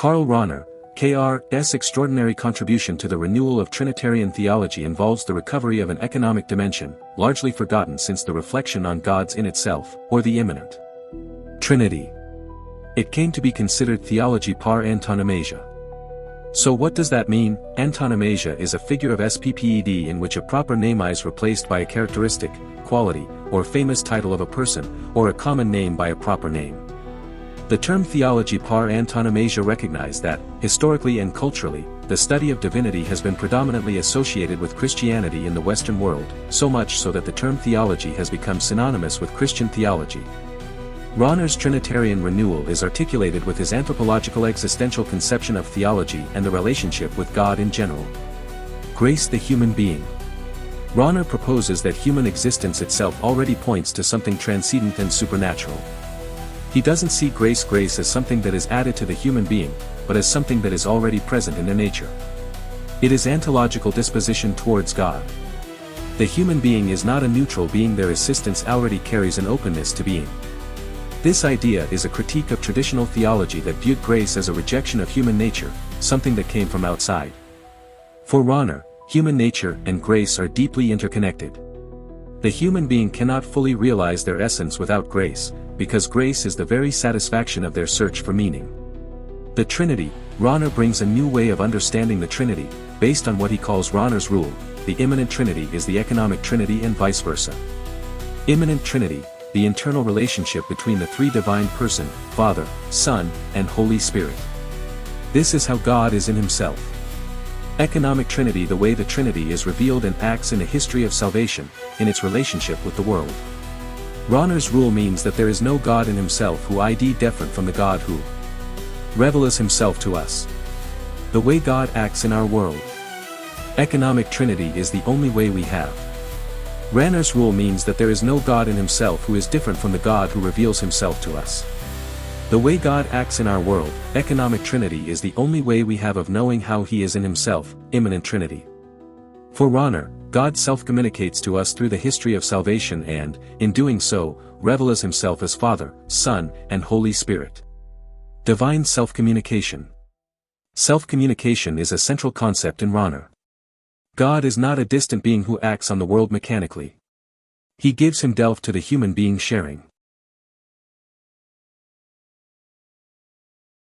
Karl Rahner, K.R.'s extraordinary contribution to the renewal of Trinitarian theology involves the recovery of an economic dimension, largely forgotten since the reflection on God's in itself, or the immanent Trinity. It came to be considered theology par antonomasia. So what does that mean? Antonomasia is a figure of SPPED in which a proper name is replaced by a characteristic, quality, or famous title of a person, or a common name by a proper name. The term theology par antonomasia recognizes that, historically and culturally, the study of divinity has been predominantly associated with Christianity in the Western world, so much so that the term theology has become synonymous with Christian theology. Rahner's Trinitarian renewal is articulated with his anthropological existential conception of theology and the relationship with God in general. Grace the human being. Rahner proposes that human existence itself already points to something transcendent and supernatural. He doesn't see grace as something that is added to the human being, but as something that is already present in their nature. It is ontological disposition towards God. The human being is not a neutral being, their existence already carries an openness to being. This idea is a critique of traditional theology that viewed grace as a rejection of human nature, something that came from outside. For Rahner, human nature and grace are deeply interconnected. The human being cannot fully realize their essence without grace, because grace is the very satisfaction of their search for meaning. The Trinity. Rahner brings a new way of understanding the Trinity, based on what he calls Rahner's rule: the immanent Trinity is the economic Trinity and vice versa. Immanent Trinity, the internal relationship between the three divine person, Father, Son, and Holy Spirit. This is how God is in himself. Economic Trinity, the way the Trinity is revealed and acts in the history of salvation, in its relationship with the world. Rahner's rule means that there is no God in himself who is different from the God who reveals himself to us. The way God acts in our world. Economic Trinity is the only way we have. Rahner's rule means that there is no God in himself who is different from the God who reveals himself to us. The way God acts in our world, economic Trinity, is the only way we have of knowing how he is in himself, immanent Trinity. For Rahner, God self-communicates to us through the history of salvation and, in doing so, reveals himself as Father, Son, and Holy Spirit. Divine self-communication. Self-communication is a central concept in Rahner. God is not a distant being who acts on the world mechanically. He gives himself to the human being sharing.